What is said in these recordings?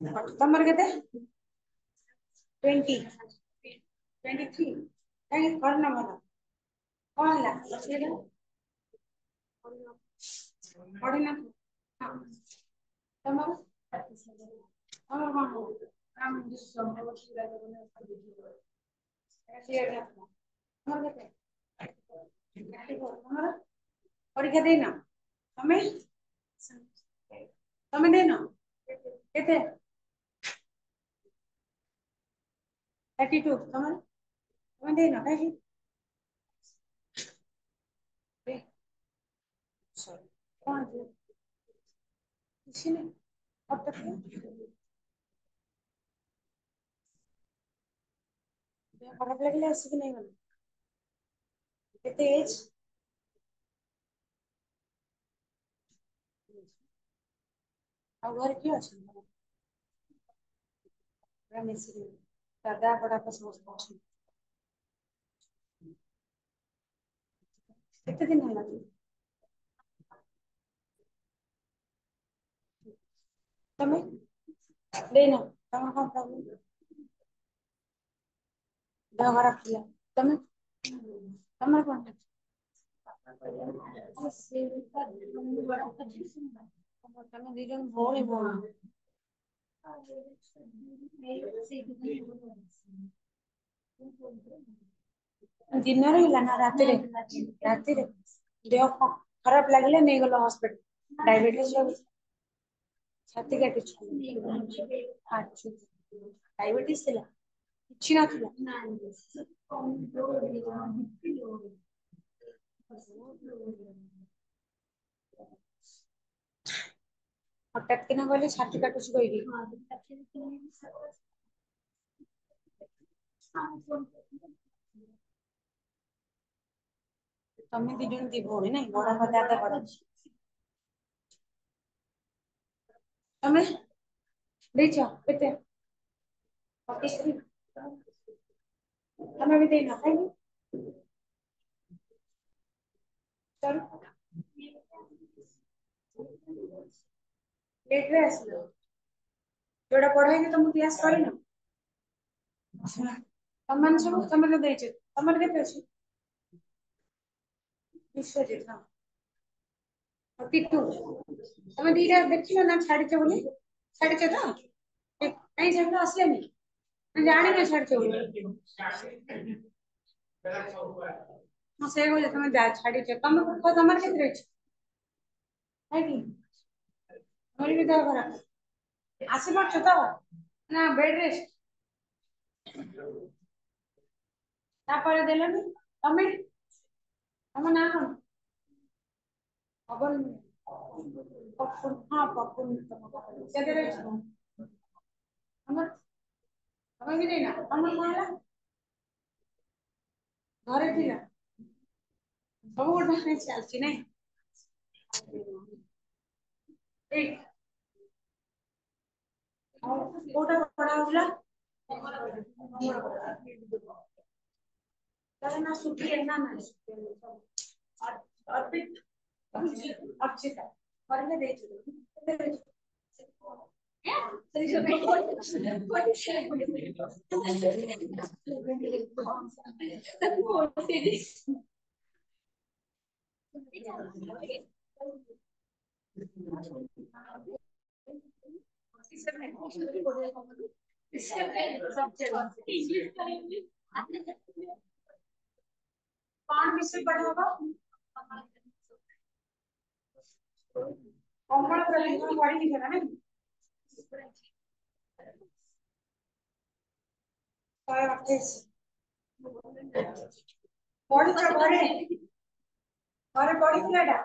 ତମର କେତେ 20 23 କାହିଁକି କରନା ଭଲ କଣ ହେଲା ଅସୁବିଧା ପଢିନା ହଁ ତମର ତମର କଣ ତମର କେତେ ତମର ପରୀକ୍ଷା ଦେଇନ ତମେ ତମେ ଦେଇନ କେତେ 32 ତମର ତମେ ଦେଇନ କାହିଁକି କଣ କିଛି ନାହିଁ ଦେହ ଖରାପ ଲାଗିଲେ ଆସିକି ନେଇଗଲ କେତେ ଏଜ୍ ଆଉ ଘରେ କିଏ ଅଛନ୍ତି ପୁରା ମିଶିକି ଦାଦା ବଡବାପା ସମସ୍ତେ ଅଛନ୍ତି କେତେ ଦିନ ହେଲା ତମେ ଦେଇନ ତମର କଣ ପ୍ରୋବ୍ଲେମ ଦେହ ଖରାପ ଥିଲା ତମେ ତମର କଣ ତମେ ଦି ଜଣ ଭଉଣୀ ଭଉଣୀ ଦିନରେ ହେଲା ନା ରାତିରେ ରାତିରେ ଦେହ ଖରାପ ଲାଗିଲେ ନେଇଗଲ ହସ୍ପିଟାଲ ଡାଇବେଟିସ ଛାତି କାଟୁଛି ଆଚ୍ଛା ଡାଇବେଟିସ ଥିଲା କିଛି ନଥିଲା ହଠାତ୍ କିନା କହିଲେ ଛାତି କାଟୁଛି କହିକି ତମେ ଦି ଜଣ ଦି ଭଉଣୀ ନାଇଁ ବଡ ଦାଦା ବଡ ତମେ ଦେଇଛ କେତେ 43 ତମେ ବି ଦେଇନ କାହିଁକି ଲେଟରେ ଆସିଲ ଯୋଉଟା ପଢା ହେଇକି ତମକୁ କ୍ଲାସ କରିନ ତମମାନେ ସବୁ ତମେ ତ ଦେଇଛ ତମର କେତେ ଅଛି ବିଶ୍ୱଜିତ ହଁ ଟିଟୁ ତମେ ଦିଟା ଦେଖିଲ ନା ଛାଡିଛ ବୋଲି ଛାଡିଛ ତ କାହିଁ ସେଗୁଡା ଆସିଲେନି ଜାଣିନ ଛାଡିଛ ବୋଲି ହଁ ସେ କହୁଛ ତମେ ଛାଡିଛ ତମେ ତମର କେତେ ଅଛି କାହିଁକି ମୋର ବି ଦେହ ଖରାପ ଆସିପାରୁଛ ତ ନା ବେଡ ରେଷ୍ଟ ତାପରେ ଦେଲନି ତମେ ତମ ନାଁ କଣ ହଁ ପପୁନ କେତେ ତମେ ବି ଦେଇନା ତମର କଣ ହେଲା ଘରେ ଥିଲା ସବୁ ଗୋଟେ ଚାଲିଛି ନାଇଁ ଏଇ କୋଉଟା ପଢା ହଉଥିଲା ତାର ନା ସୁପ୍ରିୟା ନା ଅର୍ଚିତା କରିଲେ ଦେଇଛୁ कौन विषय पढ़ा होगा कॉमन प्रैक्टिस पढ़ी नहीं है ना और अट्ठाईस पढ़ी तो घरे घरे पढ़ी थी एटा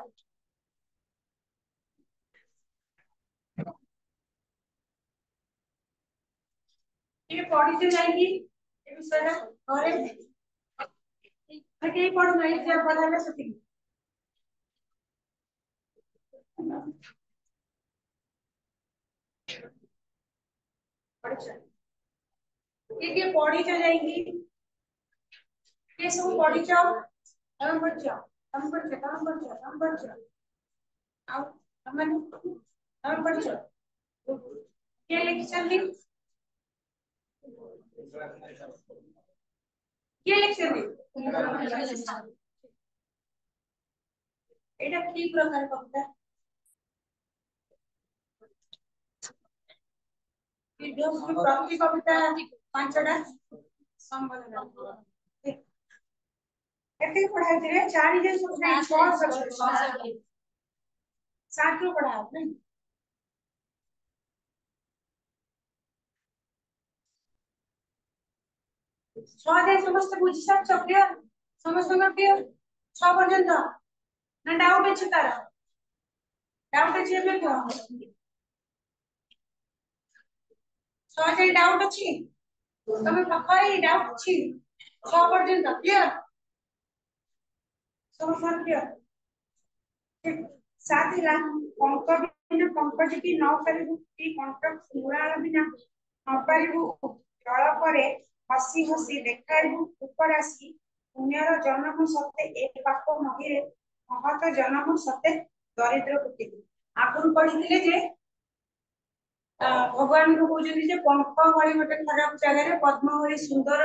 ये पढ़ी तो जाएगी ये विषय घरे कहीं पढ़ो नहीं जब पढ़ा ले सकती ये पढ़ी तो जाएगी ये सब पढ़ी जाओ हम पढ़ जाओ हम पढ़ जाओ हम पढ़ जाओ हम पढ़ जाओ आओ हम पढ़ जाओ किए लिखिछन्ती किए लिखिछन्ती एटा की प्रकार कविता प्रति कविता पांचटा संबोधन केते पढ़ाई रे चारि जे सब नहीं 7 रो पढ़ा नहीं 6 जे समस्त बुझी सब क्लियर समस्त क्लियर 6 पर्यंत ना डाउट अछि तार डाउट अछि एबे को 6 जे डाउट अछि तमे पक्काई डाउट अछि 6 पर्यंत क्लियर समस्त क्लियर साथिला पंक बिना पंकज की न करिबु की कंटक मुराळ बिना न पारिबु जळ परे हसी हसी देखाइबु उपरासी पुण्यर जन्म सते ए पाप महिरे महत जन्म सते दरिद्र कुटी आगुन पढ़िथिले जे भगवान को कहउछन्ति जे पंक भଳି गोटे खराब जगह पद्म भଳି सुंदर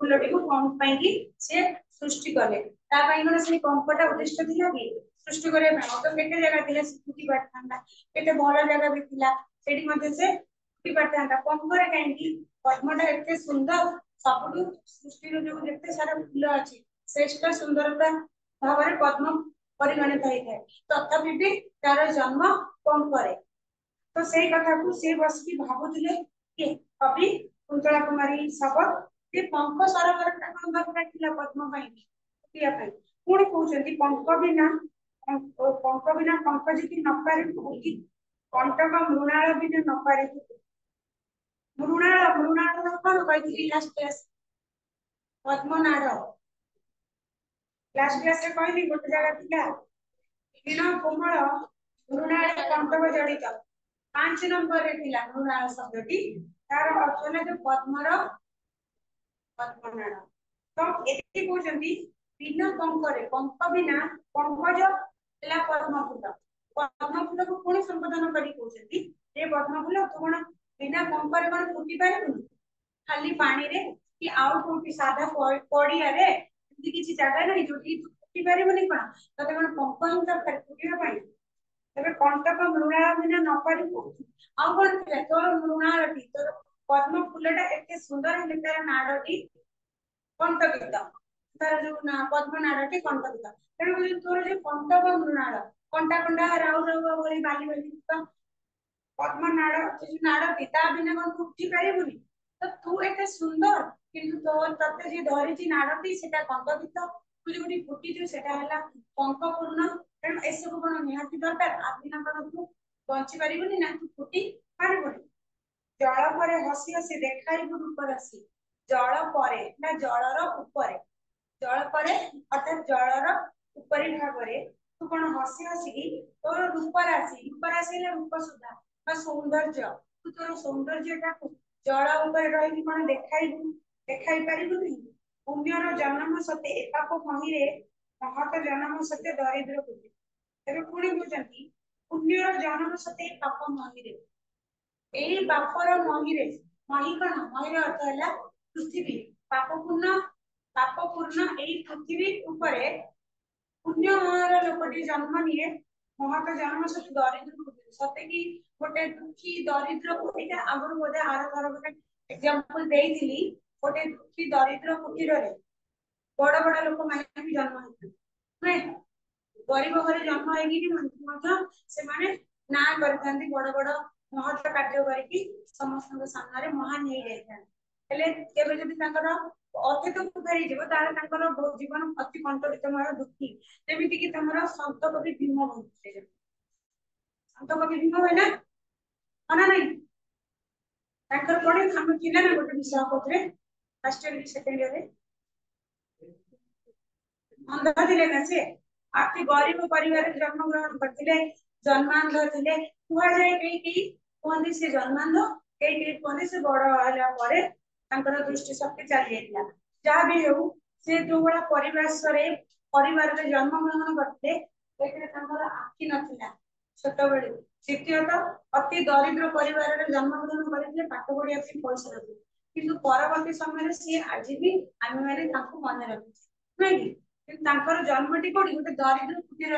फूलटी को कौन पाई कि से सृष्टि कले ता पाई कोन से पंकटा उद्देश्य थिला कि सृष्टि करे तो केते जगह थिला फुटी पाठांदा केते भलो जगह भी थिला सेठी मध्ये से फुटी पाठांदा पंकरे काई कि पद्मटा एते सुंदर सबुठु सृष्टि रो जो जेते सारा फूल अछि श्रेष्ठ सुंदरता भाବରେ पद्म परिगणित होइଥାଏ तथापि भी तार जन्म पंकरे तो सेई कथा को से बस की भाबुथिले कि कवि कुंतला कुमारी शपथ जे पंक सरवर कौन दरकार थिला पद्म पाई किया पाई पुणी कहउछन्ति पंक बिना पंकज की न पारि कि कंटक मृणाल बिना न पारि मृणाल कौन कहथि लास्ट क्लास पद्मनाड़ लास्ट क्लास रे कहली गोटे जगह थिला हीन कोमल मृणाल कंटक जड़ित 5 नंबर रे थिला मृणाल शब्दटी तार अर्थ होला जो पद्मर पद्मनाड़ तो एति कहउछन्ति बिना पंकरे पंक बिना पंकज ला पद्म फूल को पुणी संबोधन करी कहउछन्ति ए पद्म फूल तो कोन बिना पंकरे कोन फुटी पारे खाली पानी रे कि आउ कोठी साधा पड़िया रे एमती किछि जागा नै जोटी फुटी पारिबोनी कोन तते कोन पंक हिं दरकार फुटिबा पई तबे कंटक मृणाल बिना न पारिबु आउ कोन थिला तोर मृणालटी तोर पद्म फूलटा एते सुंदर हेले तार नाडटी कंटकित तार जो ना पद्म नाडटी कंटकित तेणु तोर जो कंटक मृणाल कंटा कंटा राउ राउ भली बाली बाली पद्म नाडटी ता बिना कोन फुटी पारिबुनी तो तू एते सुंदर किंतु तो तते जे धरिची नाडटी सेटा कंटकित तू जोटी फुटी जो सेटा हला पंकपूर्ण तेणु एसबु कोन निहाती दरकार आबिना कोन तू बंची पारिबुनी ना तू फुटी पारिबुनी जळ परे हसी हसी देखाइबु रूप राशि जळ परे ना जळर उपरे जळ परे अर्थात जळर उपरि भागरे तू कोन हसी हसी की तोर रूप राशि ले रूप सुधा बा सौंदर्य तू तोर सौंदर्यटा को जळ ऊपर रही कोन देखाई पारिबुनी पुण्यर जन्म सते एपाप महिरे महत जन्म सते दरिद्र कुटी तेरे पुणी बुझंती पुण्यर जन्म सते पाप महिरे एई पापर महिरे मही कण महिर अर्थ है पृथ्वी पापपूर्ण एई पृथ्वी ऊपरे पुण्यमयर लोकटी जन्म निये महत जन्म सते दरिद्र सते कि गोटे दुखी दरिद्र एटा आगुर बोधे आर थर गोटे एग्जांपल देइथिली गोटे दुखी दरिद्र कुटीर रे बड़ बड़ लोक माने भी जन्म होते नै गरीब घरे जन्म होगी से माने ना करथांती बड़ बड़ महत्व कार्य करके समस्त सामने महान हो जाता हेले केबे जदि तांकर अतीत को फेरी जीव ताले तांकर जीवन अति कंटकितमय दुखी जेमिति कि तमरा संत कवि भीम होते संत कवि भीम है ना माना नहीं तांकर पढे हम किना ना गोटे विषय पत्रे फर्स्ट ईयर सेकंड ईयर रे अंधा दिले ना से आपके गरीब परिवार जन्म ग्रहण करथिले जन्मांध थिले कुआ जाय कि कोन से जन्मांध कोन से बड़ होला परे तांकर दृष्टि शक्ति चली जाइला जा भी हो से जो बड़ा परिवार रे जन्म ग्रहण करथिले एकरे तांकर आखि नथिला छोट बेले द्वितीयतः अति दरिद्र परिवार में जन्मग्रहण करते पाठ पढ़िया पैसा रखते किंतु परवर्ती समय सी आज भी आम मैंने मन रखी नहीं जन्मटी कोड़ी गोटे दरिद्र कुटीर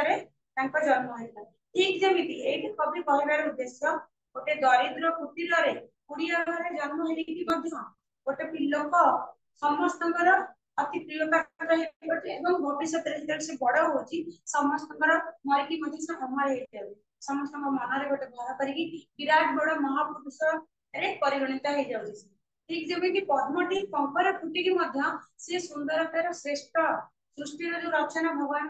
जन्म होता ठीक जमी ये कवि कहबार उद्देश्य गोटे दरिद्र कुटीर कुड़िया घर जन्म होटे लोक समस्त अति प्रिय पात्र भविष्य से बड़ हो समस्त मरिकी अमर हो समस्त मन गोटे घर कर विराट बड़ महापुरुष परिगणित हो जाए ठीक जमी पद्मटी पंकर फुटिकी सी सुंदरतार श्रेष्ठ सृष्टि जो रचना भगवान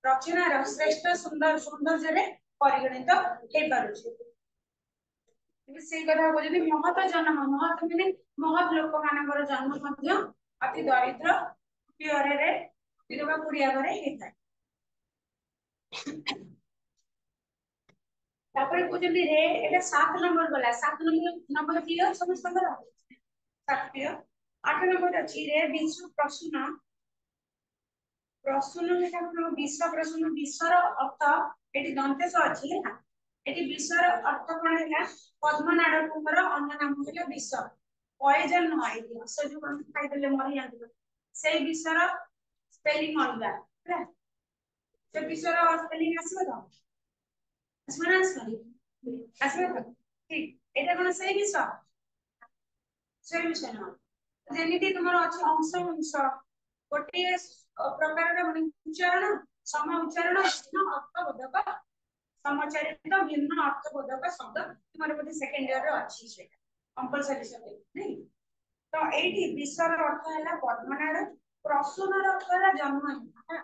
रचनार श्रेष्ठ सुंदर सौंदर्य परिगणित हो पारे से कथा कहते महत जन्म महत माने महत लोक मान जन्म अति दरिद्र कुड़िया घरे होता है कहते रे एटा 7 नंबर गला 7 नंबर क्लियर समस्त 7 क्लियर 8 नंबर अछि रे विश्व प्रसून प्रसून विश्व प्रसून विश्वर अर्थ एटी दंतेश अछि ना एटी विश्वर अर्थ कोन है पद्मनाडकुंगर अन्य नाम है विश्व पॉइजन न आइडिया से जो हम खाइ देले मरि जांत से विश्वर स्पेलिंग अलगा है से विश्वर स्पेलिंग आसीबो त आसमान सॉरी आसमान ठीक एटा कोन से विश्व से विश्व न जेमिति तुमर अछि अंश अंश गोटे प्रकार उच्चारण सम उच्चारण अर्थबोधक समचारित भिन्न अर्थबोधक शब्द तुमर बोधे सेकंड ईयर रे अछि सेटा कंपलसरी सब्जेक्ट नहीं तो एठी विश्वर अर्थ है पद्मनाड़ प्रसून अर्थ है जन्म है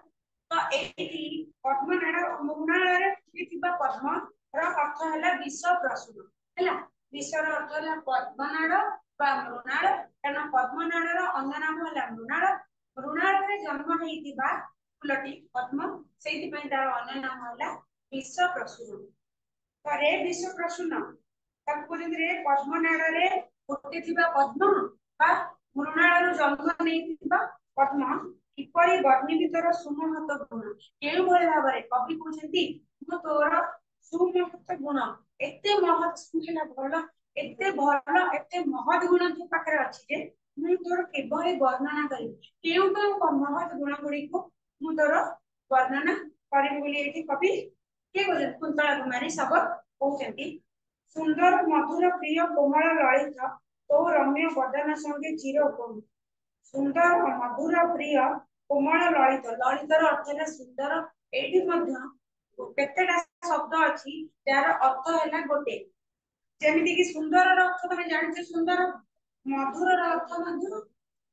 तो एठी पद्मनाड़ मृणाल रे पद्म र अर्थ है विश्व प्रसून हैला विश्वर अर्थ है पद्मनाड़ बा मृणाल कारण पद्मनाड़ अन्य नाम है मृणाल मृणाल रे जन्म हेतिबा फुलटी पद्म सेति पई तार अन्य नाम है विश्व प्रसून तो रे विश्व प्रसून रे पद्मनाड़ रे फुटिथिबा पद्म बा मृणाल जन्म नहीं पद्म किपरि वर्णितर सुमहत गुण केउ भले भाबरे कवि कहते मु तोर सुमहत गुण एते महत सुखला भल एते भल एते महत गुण तो पाखरे अछि जे मु तोर केबळे वर्णना करी केउ केउ महत गुण गुडी को मु तोर वर्णना करी बोली एठी कवि के कहते कुंतला कुमारी सब कहते सुंदर मधुर प्रिय कोमल ललित तो रम्य बदन संगे चिर उपम सुंदर मधुर प्रिय कोमल ललित ललितर अर्थ है सुंदर एठी मध्य केतेटा शब्द अछि यार अर्थ है गोटे जेमिति कि सुंदर अर्थ तमे जानि सुंदर मधुर अर्थ मधुर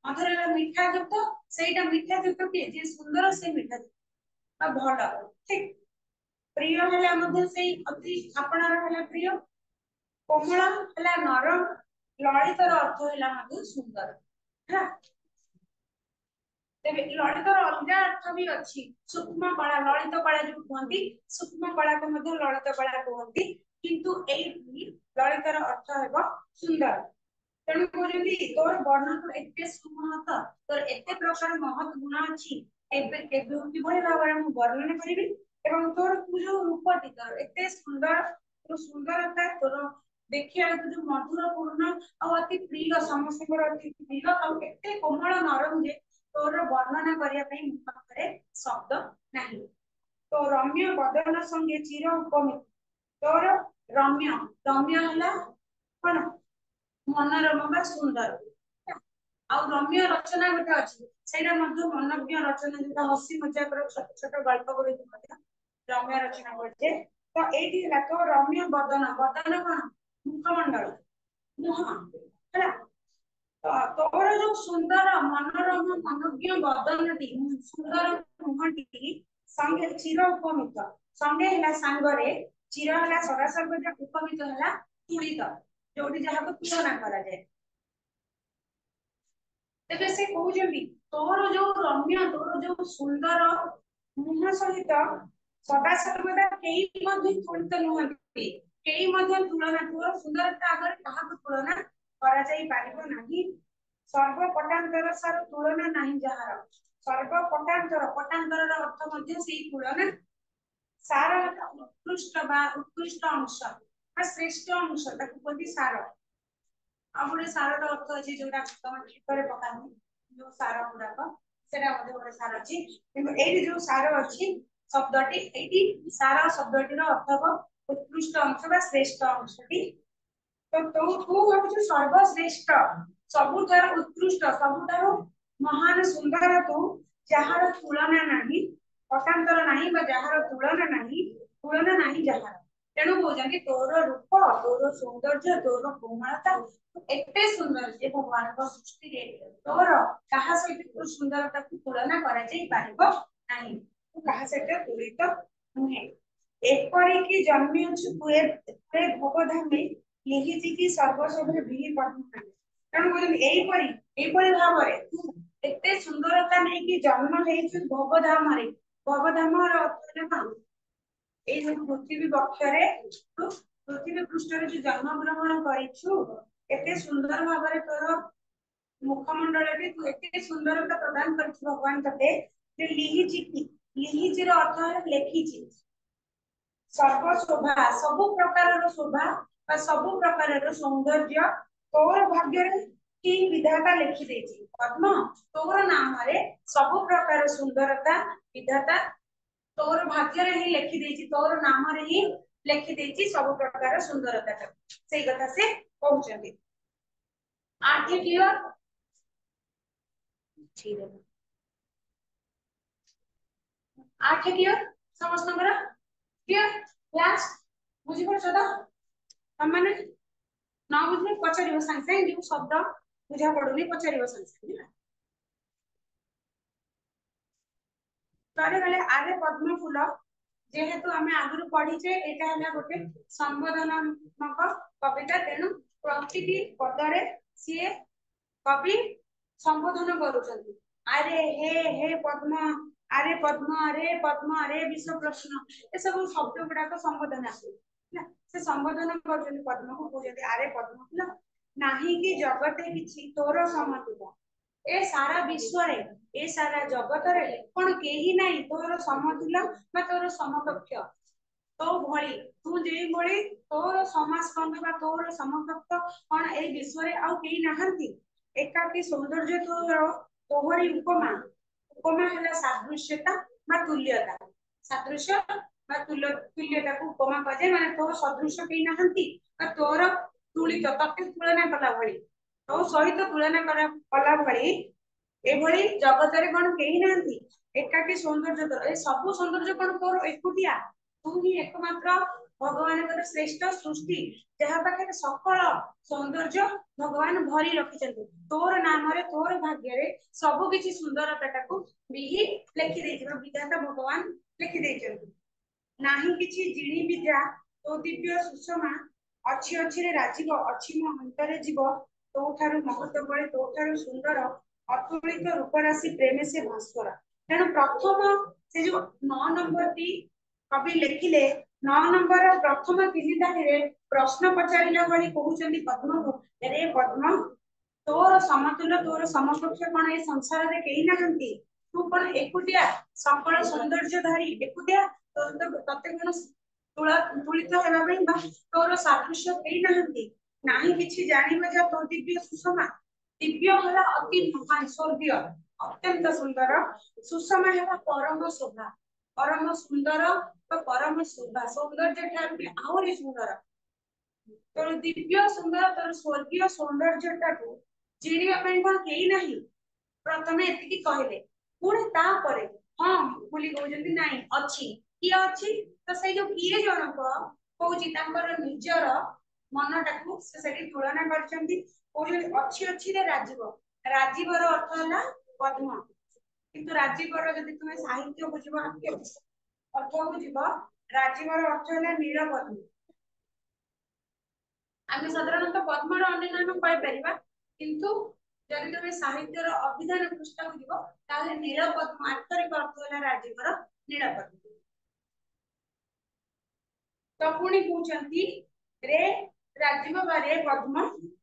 मधुर मीठा युक्त सेटा मीठा युक्त के जे सुंदर से मीठा भल ठीक प्रिय है मध्य से अति आपणार है प्रिय कोमल है नरम ललितर अर्थ है मध्य सुंदर है तेबे ललितर अलग अर्थ भी अछि सूक्ष्म कला ललित कला जो कहती सूक्ष्म कला को मध्य ललित कला कहती किंतु एई ललितर अर्थ हेबो सुंदर तेणु कहते तोर वर्णन एते सुमहत तोर एते प्रकार महत गुण अछि एबे केबे किभଳି भाବରେ ମୁଁ ବର୍ଣ୍ଣନା କରିବି ଏବଂ ତୋର ତୁ जो रूपटी तोर एते सुंदर तो सुंदरता तोर देखिया जो मधुर पूर्ण और अति प्रिय समस्त अति प्रिय और एते कोमल नरम जे तोर वर्णना करिया पई मु पाखरे शब्द नाही तो रम्य बदन संगे चिर उपमित तोर रम्य रम्य हला कोन मनोरम बा सुंदर आ रम्य रचना गोटे अछि सेटा मध्य मनज्ञ रचना जेटा हसी मजाक रो छोट छोट गल्प गुडी मध्य रम्य रचना करते तो एठी हला तो रम्य बदन बदन कोन मुखमंडल मुह हला तो तोर जो सुंदर मनोरम मनज्ञ बदनटी सुंदर मुहटी संगे चिर उपमित संगे हला सांगरे चिर हला सदा सर्वदा उपमित हला तुलित जोटी जहाको तुलना करा जाए तेबे से कहउजबी तोर जो रम्य तोर जो सुंदर मुह सहित सदा सर्वदा केई मध्ये तुलित नुहंती केई मध्ये तुलना तोर सुंदरता अगर कहा तुलना करा जाई पारिबो नाही सर्व पटांतर सार तुलना नाही जहार सर्व पटांतर पटांतर अर्थ मध्ये सेई तुलना सार उत्कृष्ट बा उत्कृष्ट अंश बा श्रेष्ठ अंश ताको कहती सार आ गोटे सार अर्थ अच्छी जो पकानी जो सार गुड़ाक से सार अच्छी कि जो सार अच्छी शब्दटी ये सार शब्दटीर अर्थ उत्कृष्ट अंश बा श्रेष्ठ अंशटी तो तू हूँ सर्वश्रेष्ठ सबुठार उत्कृष्ट सबुठार महान सुंदर तू जार तुलना नहीं पटांतर नहीं जार तुलना नहीं जार तेणु कहते तोर रूप तोर सौंदर्य तोर कोमलता एते सुंदर जे भगवान सृष्टि तोर क्या सहित सुंदरता को तुलना नहीं क्या सहित तुलित नुहे एपरिकी जन्मिछु तुए भोगधामे लिखिछि कि सर्वसभा बिहि पद्म तेणु एपरी भाव तू एते सुंदरता नहीं कि जन्म हेछु भोगधाम रे भोगधाम अर्थ कौन ए जो पृथ्वी बक्षरे तू पृथ्वी पृष्ठरे जो जन्म ग्रहण करिछु एते सुंदर भाव तोर मुखमंडल तू एते सुंदरता प्रदान कर भगवान तते जे लिहिची अर्थ है लेखिची सर्वशोभा सबु प्रकार शोभा सबु प्रकार सौंदर्य तोर भाग्य की विधाता लिखि देछि पद्म तोर नाम रे सबु प्रकार सुंदरता विधाता तोर भाग्य रे ही लिखि देछि तोर नाम रे ही लिखि देछि सब प्रकार सुंदरता से कथा से कहउछंती आठे क्लियर आठे क्लियर समस्त क्लियर क्लास बुझी पड़छ तो हमने न बुझले पचारिबो संग संग जो शब्द बुझा पड़ुनी पचारिबो संग संग तारे गले आरे पद्म फूल जेहेतु आमे आगुरु पढिचे एटा हला गोटे संबोधनात्मक कविता तेनु प्रतिटी पदरे सिए कवि संबोधन करूछंती हे पद्म अरे विश्व प्रश्न ए सब शब्द गुडा को संबोधन आसे से संबोधन कर पद्म को कहते आरे पद्म फूल नाही कि जगते किछि तोर समतुल ए सारा विश्व रे ए सारा जगत रे कोन केही नाही तोर समतुल बा तोर समकक्ष तो भली तू जे भली तोर समाज बंधु बा तोर समकक्ष कोन ए विश्व रे आ केही नाहंती एकाकी सौंदर्य तोर तोहरी उपमा उपमा हला सादृश्यता बा तुल्यता सादृश्य बा तुल्यता को उपमा कजे माने तोर सदृश केही नाहंती बा तोर तुलित तते तुलना कला भली तो सहित तुलना कला भली एभली जगत रे कोन केही नाहंती एकाकी सौंदर्य तोर ए सब सौंदर्य कोन तोर एकुटिया तू ही एकमात्र भगवान श्रेष्ठ सृष्टि जहाँ पाखे सकल सौंदर्य भगवान भरी रखिछन्ति तोर नाम रे तोर भाग्य रे सब किछि सुंदरता को बिही लिखि देछि विधाता भगवान लिखि देछन्ति नाही किछि जिणी विद्या तो दिव्य सुषमा अछि अछि रे राजीव अछि मो अंतरे जीव तो ठारु महत्व बळे तो ठारु सुंदर अतुलित रूप राशि प्रेम से भास्वर तेणु प्रथम से जो 9 नंबर टी कवि लिखिले 9 नंबर प्रथम 3 दाहिरे प्रश्न पचारिला भली कहउचंदी पद्म को रे पद्म तोर समतुल्य तोर समकक्ष कोन ए संसार रे केही नाहंती तू कोन एकुटिया सकल सौंदर्य धारी एकुटिया तते कोन तुलित हेबा पई बा तोर सादृश्य केही नाहंती नाही किछि जानिबा जा तो दिव्य सुषमा दिव्य हला अति महान स्वर्गीय अत्यंत सुंदर सुषमा हेबा परम शोभा परम सुंदर तो परम शोभा सौंदर्य ठार भी आहुरी सुंदर तोर दिव्य सुंदर तोर स्वर्गीय सौंदर्यटा को जिणिबा पई कोन केही नाही प्रथमे एतिकी कहले पुणी तापरे हां बोली कहउजंती नाही अछि की अछि तो से जो किए जनक कहउची तांकर निजर मनटाकू से सेठी तुलना करचंती कोइ अछि अछि रे राजीव राजीवर अर्थ होला पद्म किंतु राजीवर यदि तुमे साहित्य बुझिबो अर्थ बुझिबो राजीवर अर्थ होला नीलपद्म आमे साधारणतः पद्मर अन्य नाम कहि परिबा किंतु जदि तुमे साहित्यर अभिधान पृष्ठ बुझिबो ताले नीलपद्म आक्षरिक अर्थ होला राजीवर नीलपद्म तो पुणी कहउचंती रे राजीव बारे पद्म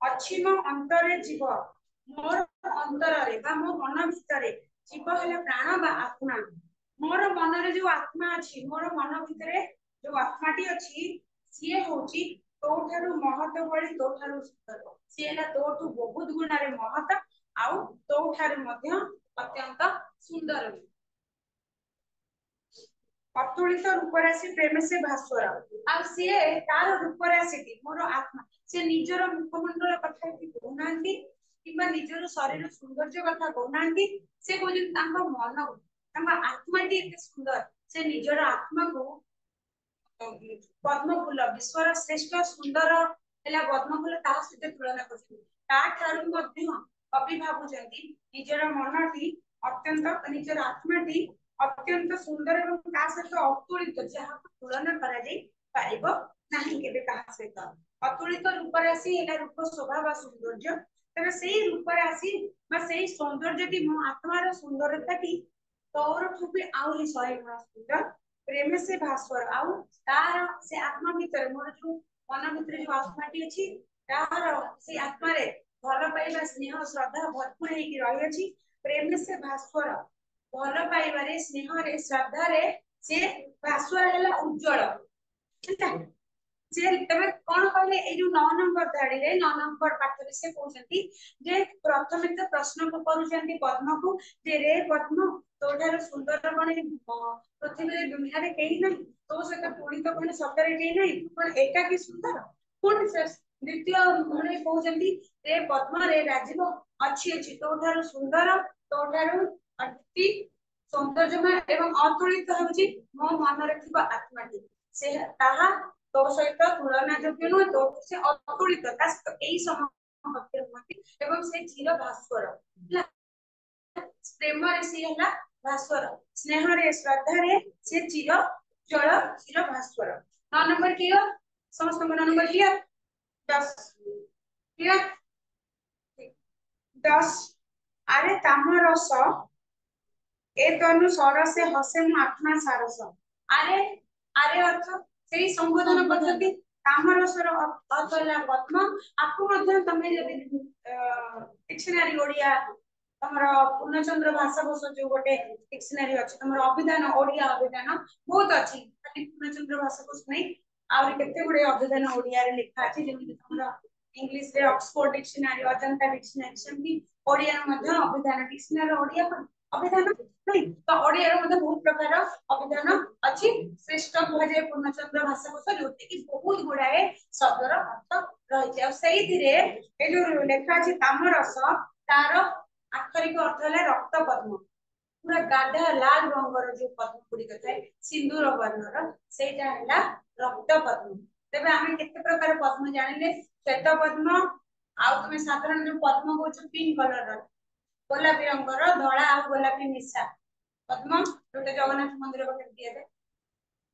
अछि मो अंतरे जीव मोर अंतर रे बा मो मन भितरे जीव हेले प्राण बा आत्मा मोर मन जो आत्मा अच्छी मोर मन भितर जो आत्माटी अच्छी सी हूँ तोठारु महत भली तोठारु सुंदर सी है तोठू बहुत गुणारे महत आउ तोठारु अत्यंत सुंदर अतुलित रूप राशि प्रेम से भास्वर आ सी तार रूप राशि मोर आत्मा से निजर मुखमंडल कथा कहना कि निजर शरीर सौंदर्य कथा कहना से कहते मन आत्मा सुंदर से निजर आत्मा को पद्मफूल विश्वर श्रेष्ठ सुंदर है पद्मफूल सहित तुलना कर कवि भावुंट निजर मनटी अत्यंत निजर आत्माटी अत्यंत सुंदर एवं सहित अतुलित जहाँ तुलना सहित अतुलित रूप राशि रूप स्वभाव सौंदर्य तेरे से रूप राशि से सौंदर्य मो आत्मार सुंदरता तौर भी आहरी 100 गुण सुंदर प्रेम से भास्वर आउ तार से आत्मा भीतर मोर जो मन भीतर जो आत्माटी अच्छी तार से आत्मा रे भल पाइबा स्नेह श्रद्धा भरपूर होगी रही अछि प्रेम से भास्वर भल पाइबारे स्नेह रे श्रद्धा रे से भास्वर है उज्जवल जे तबे कोन कहले ए जो 9 नंबर धाड़ी रे 9 नंबर पाठ रे से कहउछंती जे प्रथमे तो प्रश्न को करूछंती पद्म को जे रे पद्म तोठार सुंदर बने पृथ्वी रे दुनिया रे केही नहीं तो से पुणी तो कोन सतरे केही नहीं पण एका की सुंदर कोन से द्वितीय मने कहउछंती रे पद्म रे राजीव अच्छी अच्छी तोठार सुंदर तोठार अति सौंदर्यमय एवं अतुलित होची मो मन रे थिबा आत्माटी से ताहा तो सहित तुलना योग्य नुहे तो से अतुलित यही समय एवं से चिर भास्वर प्रेम रे सी है भास्वर स्नेह रे श्रद्धा रे से चिर जल चिर भास्वर 9 नंबर क्लियर समस्त 9 नंबर क्लियर 10 क्लियर 10 अरे ताम रस ए तनु सरसे हसे मु आत्मा सारस अरे अरे अर्थ से संबोधन पद्धति कामरसर अर्थ है पद्म आपको मध्य तमे यदि डिक्शनरी ओडिया तमरो पूर्णचंद्र भाषाकोश जो गोटे डिक्शनरी अछि तमरो अभिधान ओडिया अभिधान बहुत अछि खाली पूर्णचंद्र भाषाकोश नै आउर केते गुडे अभिधान ओडिया रे लिखा अछि जेमि तमरो इंग्लिश रे ऑक्सफोर्ड डिक्शनरी अजंता डिक्शनरी सेमि ओडिया मध्य अभिधान डिक्शनरी ओडिया अभिधान नहीं तो ओडिया रे मध्य बहुत प्रकार अभिधान अछि श्रेष्ठ कहजे पूर्णचंद्र भाषाकोश जोते कि बहुत गुडाए शब्दर अर्थ रहि छै सेहि थिरे ए जो लेखा अछि तामरस तार आक्षरिक अर्थ है रक्त पद्म पूरा गाढ़ा लाल रंगर जो पद्म गुड़िक थाए सिंदूर वर्णर सेटा है रक्त पद्म तेबे आमे केते प्रकार पद्म जानिले श्वेत पद्म आउ तुमे साधारण जो पद्म को पिंक कलर गोलापी रंगर धला आ गोलापी मिशा पद्म जोटे जगन्नाथ मंदिर को दिए दे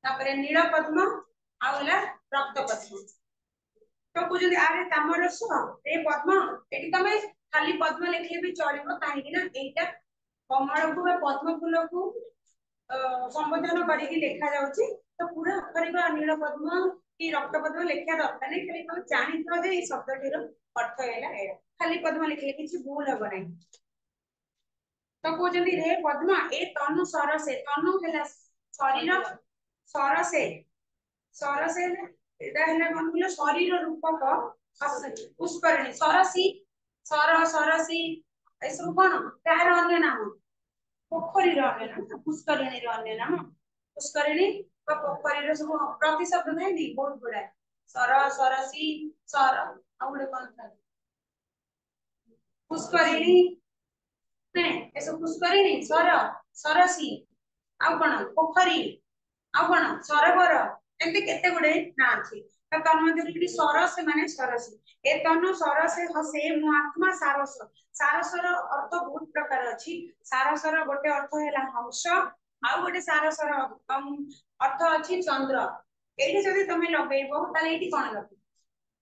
तापरे नील पद्म आउला रक्त पद्म तो बुझे आरे तामरस ए पद्म एटी तमे खाली पद्म लिखले भी चलिबो काहे कि ना एटा कमल को पद्म फूल को संबोधन करके लिखा जाउची तो पूरा अक्षरिक नील पद्म की रक्त पद्म लिखा दरकार नहीं खाली तुम जानि थो जे ई शब्दटीर अर्थ हैला ए खाली पद्म लिखले किछि भूल हो नै तो कहते रे पद्म ए तनु सरसे तनु हैला शरीर सरसे सरसे एटा हैला कोन बोलो शरीर रूपक पुष्करिणी सरसी सर सरसी ए सब कोन तार अन्य नाम पोखरी अन्य नाम पुष्करिणी अन्य नाम पुष्करिणी का पोखरी रो सब प्रतिशब्द नै दी बहुत गुडा सर सरसी सर आउले कोन था पुष्करिणी ने ए सब पुष्करिणी सर सरसी आ कोन पोखरी आ कोन सरोवर एंते केते गुडे ना अछि त तन्मध्ये सरस माने सरसी ए तनु सरसे हसे मु आत्मा सारस सारसर अर्थ बहुत प्रकार अछि सारसर गोटे अर्थ हैला हंस आ गोटे सारसर अर्थ अछि चंद्र एठी जदि तमे लगेइबो ताले एठी कोन लगेइबो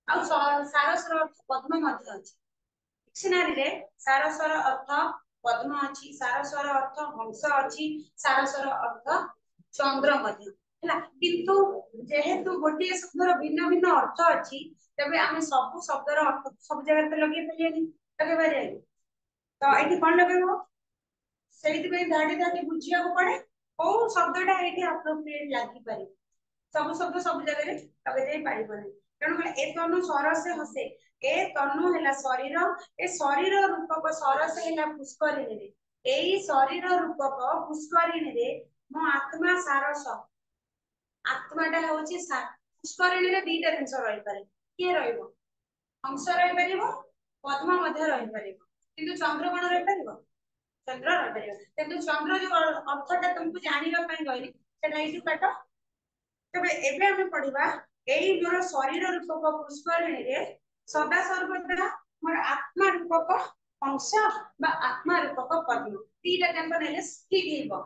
आ सारसर अर्थ पद्म मध्य अछि डिक्शनरी रे सारसर अर्थ पद्म अछि सारसर अर्थ हंस अछि सारसर अर्थ चंद्र मध्य हैला किंतु जेहेतु गोटे शब्दर भिन्न भिन्न अर्थ अछि तबे आमे सब शब्दर अर्थ सब जगह पे लगे परियानी लगे परियानी तो एठी कोन लगेबो सेहित पे धाडी धाडी बुझिया को पड़े को शब्दटा एठी अप्रोप्रिएट लागि पारि सब शब्द सब जगह लगे जाई पारिबनी तेणु ए तनु सरसे हसे ए तनु हैला शरीर ए शरीर रूपक सरसे हैला पुष्करिणी रे एई शरीर रूपक पुष्करिणी रे मो आत्मा सारस आत्माटा होची सार पुष्करिणी रे दीटा जिंस रही पारे के रहइबो अंश रही परिबो पद्म मध्य रही परिबो किंतु चंद्रगण रही परिबो चंद्र रही परिबो किंतु चंद्र जो अर्थटा तुमको जानिबा पई गइली सेटा इजु काट तबे एबे हमें पढ़िबा एई मोर शरीर रूपक पुष्करिणी रे सदा सर्वदा मोर आत्मा रूपक अंश बा आत्मा रूपक पद्म तीटा जंक नेले ठीक हेबो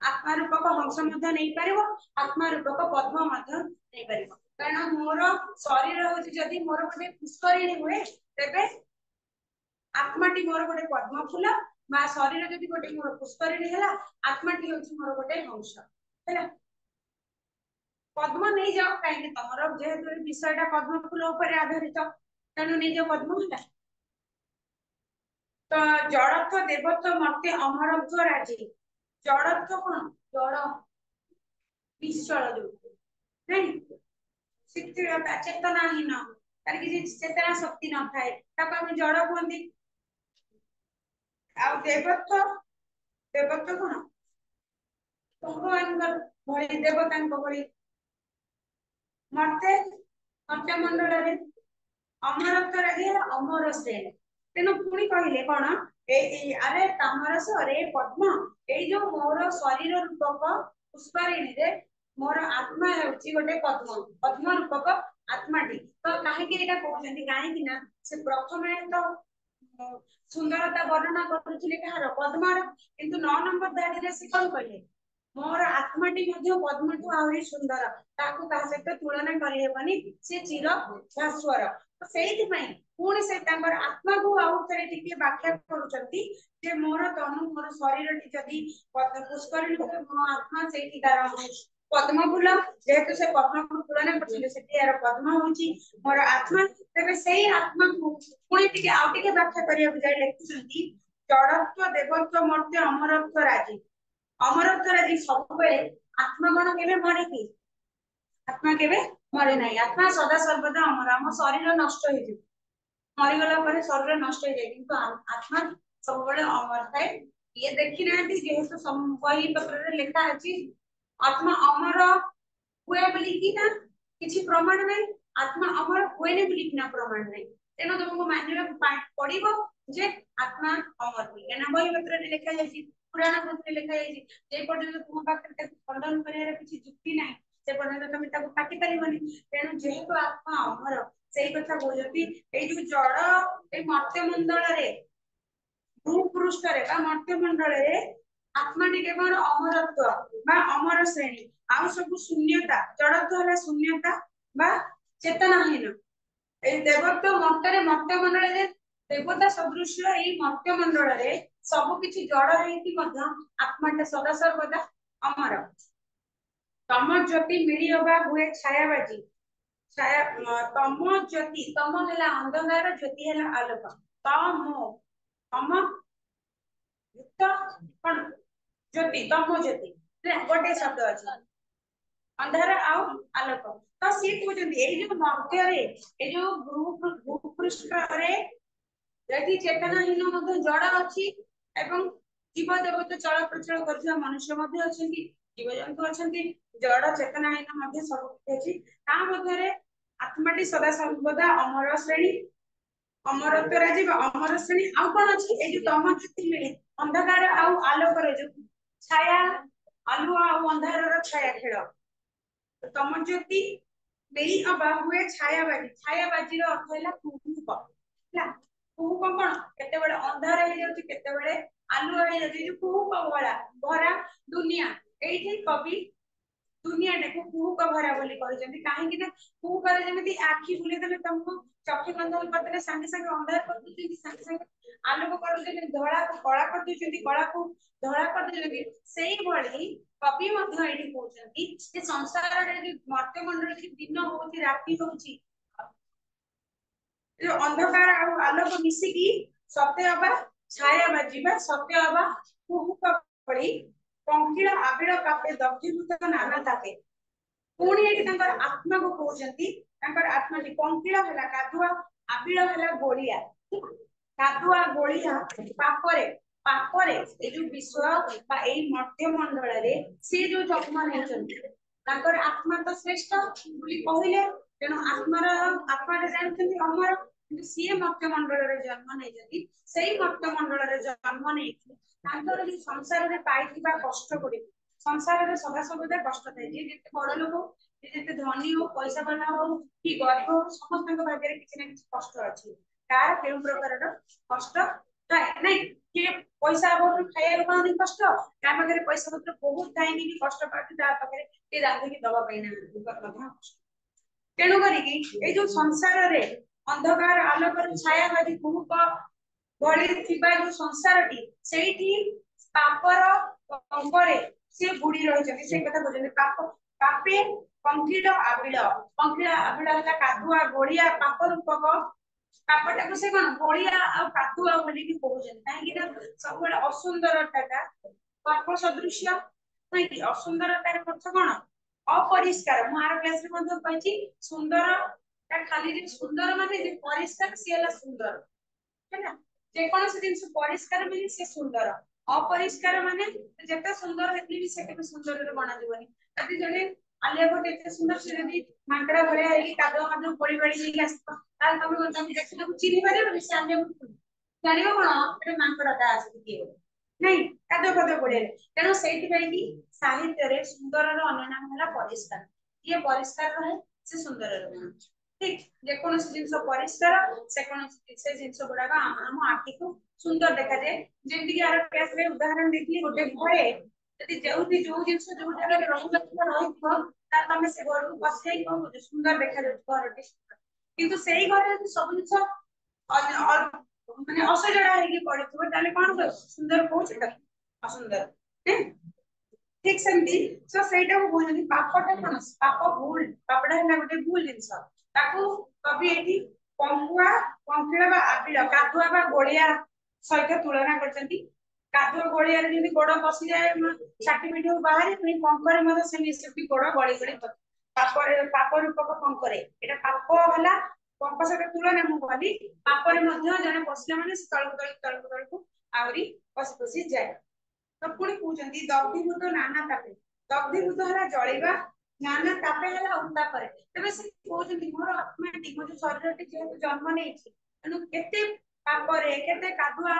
आत्मा रूपक अंश मध्य नहीं पारिबो आत्मा रूपक पद्म मध्य नहीं पारिबो कारण मोर शरीर होची जदी मोर गोटे पुष्करिणी हुए तबे आत्माटी मोर गोटे पद्म फूल बा शरीर जदी गोटे मोर पुष्करिणी हैला आत्माटी होची मोर गोटे अंश हैला पद्म नहीं जाओ कहीं तमर जेहेतु विषयटा पद्म फूल ऊपर आधारित तेणु नहीं जाओ पद्म होला तो जड़त्व देवत्व मर्त्य अमरत्व राजी जड़त्व कौन जड़ निश्चल जो नहीं चेतनाहीन तार किसी चेतना शक्ति न थाए ताको हम जड़ कहंती आ देवत्व देवत्व कौन भगवान भली देवता भली मर्त्य मर्त्य मंडल रे अमरत्व राजी अमर श्रेणी तेणु पुणी कहले कौन अरे तामरस रे पद्म ए जो मोर शरीर रूपक पुष्करिणी रे मोर आत्मा हेउची गोटे पद्म पद्म रूपक आत्माटी तो काहेकि एटा कहउछन्ती काहेकि ना से प्रथमे तो सुंदरता वर्णना करूथिले कहार पद्मार किंतु 9 नंबर धाडी रे से कोन कहले मोर आत्माटी मध्ये पद्मठु आहुरी सुंदर ताकू का सहित तुलना करि हेबनी से चिर भास्वर तो सेहिति पई पुणी से तांकर आत्मा को आउथरे टिके व्याख्या करूचंती जे मोर तनु मोर शरीर टी जदी पुष्करिणी मो आत्मा सेठी तार पद्म फूल जेहेतु से पद्म फूल तुलना करछिले सेठी यार पद्म होची मोर आत्मा तबे सेही आत्मा को पुणी टिके आउ टिके व्याख्या करिया जाय लेखुचंती जड़त्व देवत्व मर्त्य अमरत्व राजी अमरत्व राजी सब बेले आत्मा कोन केबे मरे की आत्मा केबे मरे नाही आत्मा सदा सर्वदा अमर हम शरीर नष्ट हो जे मरि गला परे शरीर नष्ट हो जाय किंतु आत्मा सब बेले अमर थाए ये देखि नांती जेहेतु संबही पत्र रे लिखा अछि आत्मा अमर हुए बोली कि ना किछि प्रमाण नहीं आत्मा अमर हुए ने बोली कि ना प्रमाण नहीं तेनो तुमको मानिरा पड़िबो जे आत्मा अमर हुई एना बही पत्र रे लिखा जाय पुराण ग्रंथ लिखा जाय जे पर्यंत तुम पाखे खंडन करियार किछि जुक्ति नाही से पर्यंत तुम ताको काटि परिबनी तेनु जेहेतु आत्मा अमर सेही कथा बोलती ए जो जड़ ए मर्त्य मंडल रे भूपृष्ठ रे बा मर्त्य मंडल रे आत्मा टी केवल अमरत्व बा अमर श्रेणी आउ सब शून्यता जड़त्व हला शून्यता बा चेतनाहीन ए देवत्व मर्त्य मर्त्य मंडल रे देवता सदृश ए मर्त्य मंडल रे सब किछि जड़ हेति मध्य आत्माटा सदा सर्वदा अमर तम ज्योति मिलियबा हुए छायाबाजी छाया तम ज्योति तम हला अंधकार ज्योति हला आलोक तम युक्त कोन ज्योति तम ज्योति गोटे शब्द अछि अंधार आउ आलोक तो सी कहउछन्ती ए जो मध्य रे ए जो भूपृष्ठ रे यदि चेतनाहीन मध्ये जड़ अछि एवं जीव देवता चल प्रचल करथिया मनुष्य मध्ये अछन्ती जीव जंतु अछन्ती जड़ चेतनाहीन मध्ये सब अछि ता मध्ये रे आत्माटी सदा सर्वदा अमर श्रेणी अमरत्व राजीव अमर श्रेणी आउ कोन अछि ए जो तम ज्योति मिले अंधकार आउ आलोक रे जो छाया आलु आउ अंधार रो छाया खेल तम ज्योति मेरी अबा हुए छायाबाजी रो अर्थ हैला कुहुक हैला कुहुक कोन केते बेले अंधार हे जाउची केते बेले आलु हे जाउची जो कुहुक भरा भरा दुनिया एठी कवि दुनिया देखो कुहुक भरा बोली कहजंती काहे कि ना कुहुक रे जेमिति आखी बुले देले तुमको चक्षु बंधन कर देले संगे संगे अंधार कर देती संगे संगे आलोक कर देले धोळा को कळा कर देती कळा को धोळा कर देले सेही भली कवि मध्य एठी कहजंती जे संसार रे जे मर्त्य मंडल की दिन होची राति होची जो अंधकार और आलोक मिसी की सत्य अबा छाया बाजीबा सत्य अबा कुहुक पड़ी पंखिल आबिल पापे दग्धीभूत नाना तापे पुणी एठी तंकर आत्मा को कहउचंती तंकर आत्मा टी पंखिल हला कादुआ आबिल हला गोलिया कादुआ गोलिया पापरे पापरे ए जो विश्व बा एई मध्य मंडल रे से जो जन्म नेचंती तंकर आत्मा तो श्रेष्ठ बोली कहिले तेणु आत्मार आत्मा जानते अमर कि सी मत्य मंडल रे जन्म नहीं सही मत्य मंडल रे जन्म नहीं तांकर जो संसार रे पाइथिबा कष्ट गुडी संसार रे सदा सबदा कष्ट थाए जे जेते बड़ लोक जे जेते धनी हो पैसा वाला हो कि गरीब हो समस्त भाग्य रे किछि ना किछि कष्ट अछि कार केउ प्रकार रो कष्ट थाए नहीं कि पैसा अभाव खाइया पानी कष्ट ता पाखरे पैसा पत्र बहुत थाए नि कष्ट पाती ता पाखरे के रांधी की दवा पाइना कथा कष्ट तेणु करी ए जो संसार रे अंधकार आलोक छायावादी कुहुक बड़ी थिबा जो संसार टी सेठी पापर अंगरे से बुड़ी रहिଛନ୍ତି से कथा बुझले पाप पापे पंखिल आबिल हला कादुआ गोलिया पाप रूपक पापटा को से कोन गोलिया आ कादुआ बोली कि कहउछन काहे कि ना सब बड़े असुंदरता पाप सदृश्य काहे कि असुंदरतार अर्थ कोन अपरिष्कार मार क्लास रे मध्य कहछि सुंदर ता खाली जे सुंदर माने जे परिष्कार सियला सुंदर हैना जे कोन से दिन परिष्कार मिली से सुंदर अपरिष्कार माने जेते सुंदर हेतली भी से के सुंदर रे बना दिबनी यदि जने आलिया भट्ट एते सुंदर से यदि मांकड़ा भरे आइ कादो मादो पड़ी पड़ी जे आसतो ताल तमे कोन तमे देखि चिनी पारे से आलिया भट्ट जानिबो कोन ए मांकड़ा ता आसी कि नहीं कादो कादो पड़े तेणु सेठी पई कि साहित्य रे सुंदर रो अन्य नाम होला परिष्कार ये परिष्कार रहे से सुंदर रहे ठीक जे कोन से जिंस परिष्कार से कोन से जिंस गुडा हम आखि को सुंदर देखा जाए जेमति कि आर केस रे उदाहरण देखि गोटे घरे यदि जेउति जो जिंस जो जगह रे रहिबो ता तमे से घर को पछाई को सुंदर देखा जाय घरटी किंतु सेही घरे यदि सब जिंस माने असजड़ा हेगी पड़िथबो ताले कोन सुंदर कहउछ त असुंदर ठीक सेमती सो सेटा को बोलनी पापटा कोन पाप भूल पापटा है गोटे भूल जिंस ताकू कवि एठी पंकुआ पंखिला बा आबिल कादुआ बा गोलिया सहित तुलना करचंती कादुआ गोलिया रे जदी गोड़ पसी जाए छाटी पिटी बाहर पुनी पंकरे मते से मिसुटी गोड़ गळी गळी पापरे पाप रूपक पंकरे एटा पाप हला पंक सहित तुलना मु कहली पापरे मध्य जने पसिला माने तळकु आवरी पसी जाए तो पुणी कहउचंती दग्धीभूत नाना तापे दग्धीभूत हला जळीबा नाना तापे हला उत्ताप करे तबे से कहउचंती मोर आत्मा टी मोर शरीर टी जे जन्म नेछि तनु केते पापरे केते कादुआ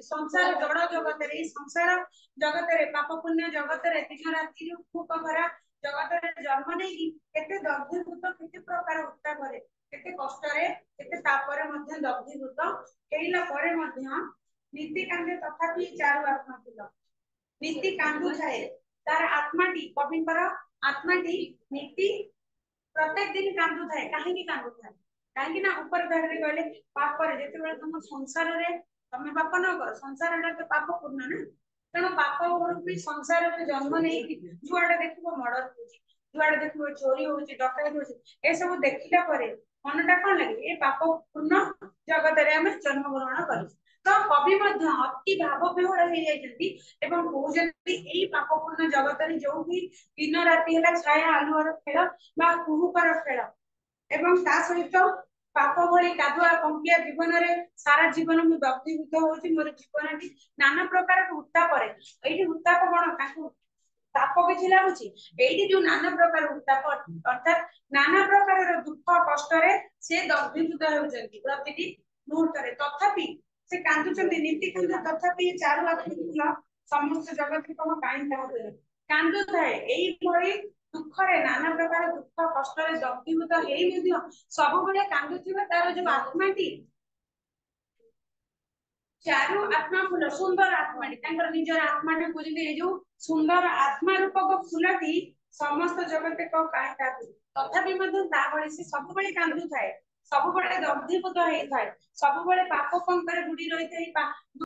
संसार जड़ जगत रे संसार जगत रे पाप पुण्य जगत रे दिन राति जो भूक भरा जगत रे जन्म नेछि केते दग्धीभूत केते प्रकार उत्ताप करे केते कष्ट रे केते ताप रे मध्य दग्धीभूत केइला परे मध्य नीति कांदे तथापि चारु आत्मा थिला नीति कांदु थाए तार आत्माटी कविंकर आत्माटी नीति प्रत्येक दिन कांदु थाए काहे की कांदु थाए काहे ना ऊपर धार रे कहले पाप रे जेते बेले तुम संसार रे तमे पाप न कर संसार रे तो पाप पूर्ण ना तेणु पाप रूपी संसार रे जन्म नै जुआडे देखिबो मर्डर होची जुआडे देखिबो चोरी होची डकैती होची ए सब देखिला परे मनटा कोन लागे ए पाप पूर्ण जगत रे हम जन्म ग्रहण करू तो कवि मध्य अति भाव विहर हो जाइछंती एवं कहउछंती एई पापपूर्ण जगत रे जो भी दिन राति हला छाया आलुअर खेल बा कुहुकर खेल एवं ता सहित पाप भली कादुआ पंकिया जीवन रे सारा जीवन मु दग्धीभूत होउची मोर जीवन टी नाना प्रकार उत्ताप रे एठी उत्ताप कोन ताकू ताप किछि लागुची एठी जो नाना प्रकार उत्ताप अर्थात नाना प्रकार दुख कष्ट रे से दग्धीभूत होउचंती प्रतिटी मुहूर्त रे तथापि से कांदुचंती नीति कांदु तथापि चारु आत्मा समस्त जगत को काई ताहे कांदु थाए एई भली दुख रे नाना प्रकार दुख कष्ट रे दग्धीभूत हेई मध्य सब बळे कांदुथिबा तार जो आत्माटी चारु आत्मा फूल सुंदर आत्माटी तांकर निजर आत्माटी बुझिले ए जो सुंदर आत्मा रूपक फूलटी समस्त जगत को काई ताहे तथापि मध्य ता बळे से सब बळे कांदु थाए सब बळे दग्धीभूत हेई थाए सब बळे पाप पंकरे बुडी रही थाए